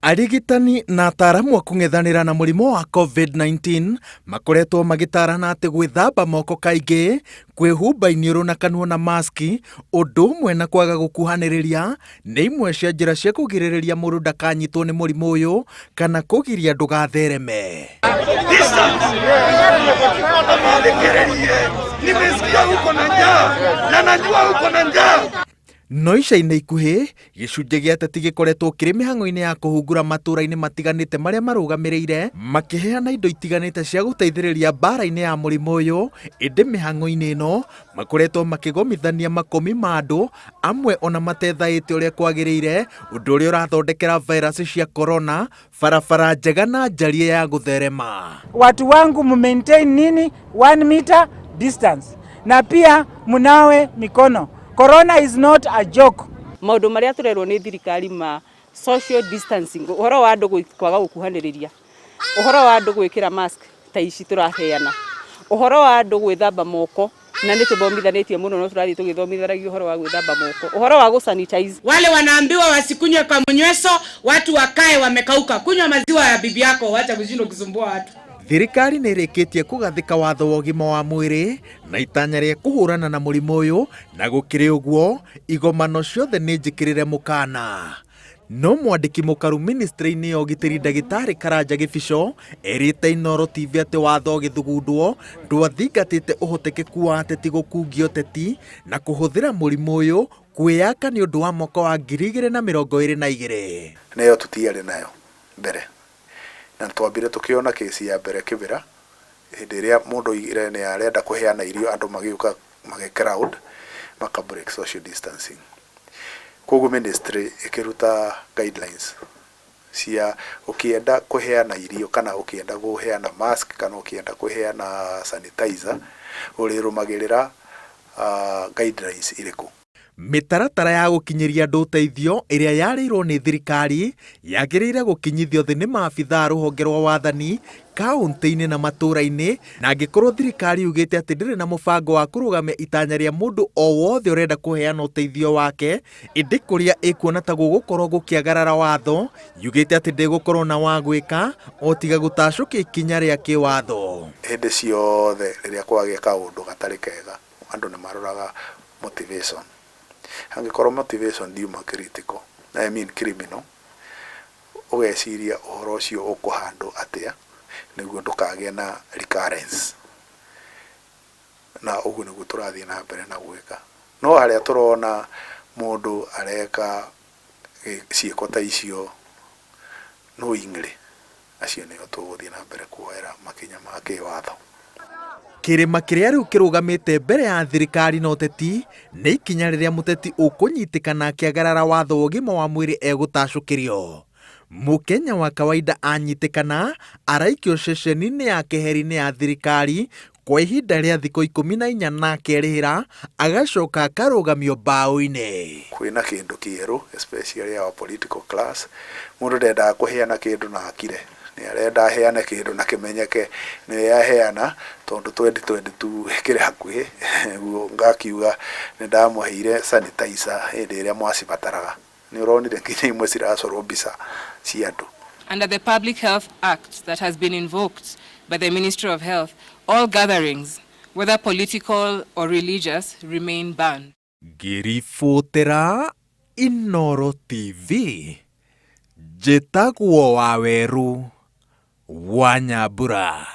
Arigitani na ataaramu a kung'ethanĩra na mũrimũ wa COVID-19 makoretwo magitarana atĩ gwĩthamba moko kaingĩ, kwĩhumba iniũrũ na kanua na maski, ũndũ ũmwe na kwaga gukuhaniriria nĩ imwe cia njĩra cia kũgirĩrĩria mũndũ ndakanyitwo nĩ mũrimũ ũyũ kana kũgiria ndũgathereme. No ica-inĩ ikuhĩ, gĩcunjĩ gĩa Ateti gĩkoretwo kĩrĩ mĩhang'o-ini ya kũhungura matũra-inĩ matiganĩte marĩa marũgamĩrĩire, makĩheana indo itiganĩte cia gũteithĩrĩria mbara-inĩ ya mũrimũ ũyũ. Ĩndĩ mĩhang'o-inĩ ĩno makoretwo makĩgomithania makũmi ma andũ, amwe ona matethaĩte ũrĩa kwagĩrĩire, ũndũ ũrĩa ũrathondekera virus cia corona barabara njega na njarie ya gũtherema. Watu wangu maintain nini 1 meter distance, na pia munawe mikono. Corona is not a joke. Maundu maria turerwo ni thirikari ma social distancing, uhoro wa andu kwaga gukuhaniriria, uhoro wa andu gwikira mask ta ici turaheana, uhoro wa andu gwithamba moko, na ni tubomithanitie muno no turathi tugithomithanagia uhoro wa gwithamba moko, uhoro wa gusanitize. Wale wanaambiwa wasikunywe kwa mnyweso, watu wakae wamekauka. Kunywa maziwa ya bibi yako, acha kushindwa kusumbua watu. Thirikari nĩ ĩrĩkĩtie kũgathĩka watho wa ũgima wa mwĩrĩ na itanya rĩa kũhũrana na mũrimũ ũyũ, na gũkĩrĩ ũguo igomano ciothe nĩ njĩkĩrĩre mũkana. No mwandĩki mũkaru ministry-inĩ ya ũgitĩri Ndagĩtarĩ Karanja Gĩbico erĩte Inooro TV atĩ watho ũgĩthugundwo ndwathingatĩte ũhotekeku wa Ateti gũkungia ũteti na kũhũthĩra mũrimũ ũyũ kwĩyaka nĩ ũndũ wa mwaka wa 2022. Nĩyo tũtiarĩ nayo mbere, na twambire tukiona kesi ya mbere kibira hindi iria mundu irene arenda kuheana irio andu magiuka crowd maka break social distancing. Koguo ministry ikiruta guidelines cia ukienda kuheana irio kana ukienda kuheana mask kana ukienda kuheana sanitizer urirumagirira guidelines iriku. Mĩtaratara ya gũkinyĩria andũ ũteithio ĩrĩa yarĩirwo nĩ thirikari yagĩrĩire gũkinyithio thĩ nĩ maabithaa rũhonge rwa wathani kaunti-inĩ na matũra-inĩ, na angĩkorwo thirikari yugĩte atĩ ndĩrĩ na mũbango wa kũrũgamia itanya rĩa mũndũ o wothe ũrenda kũheana ũteithio wake, ĩndĩ kũrĩa ĩkuona ta gũgũkorwo gũkĩagarara watho, yugĩte atĩ ndĩgũkorwo na wa gwĩka o tiga gũtacũkia ikinya rĩa kĩwatho. Hĩndĩ ciothe rĩrĩa kwagĩa kaũndũ gatarĩ kega, andũ nĩ maroraga motivation. Angĩkorwo motivation ndiuma critical, I mean criminal, ũgeciria ũhoro ũcio ũkũhandwo atĩa nĩguo ndũkagĩe na recurrence, na ũguo nĩguo tũrathiĩ na mbere na gwĩka. No harĩa tũrona mũndũ areka ciĩko ta icio knowingly, acio nĩo tũgũthiĩ na mbere kuoera makinya ma kĩwatho. Kĩrĩma kĩrĩa rĩu kĩrũgamĩte mbere ya thirikari na ũteti nĩ ikinya rĩrĩa mũteti ũkũnyitĩkana akĩagarara watho wa ũgima wa mwĩrĩ egũtacũkĩrio. Mũkenya wa kawaida anyitĩkana araikio ceceni-inĩ ya keheri-inĩ ya thirikari kwa ihinda rĩa thikũ 14 na akerĩhĩra agacoka akarũgamio mbaũ-inĩ. Kwĩna kĩndũ kĩerũ, especially our political class, mũndũ ndendaga kũheana kĩndũ na akire, nĩ arenda aheane kĩndũ na kĩmenyeke nĩ yaheana tondũ 2022 kĩrĩ hakuhĩ. Guo ngakiuga nĩ ndamũheire sanitizer hĩndĩ ĩrĩa mwacibataraga. Nĩ ũronire nginya imwe ciracorwo mbica cia andũ. Under the Public Health Act that has been invoked by the Ministry of Health, all gatherings, whether political or religious, remain banned. Ngĩribotera Inooro TV, njĩtagwo Waweru wa Nyambura.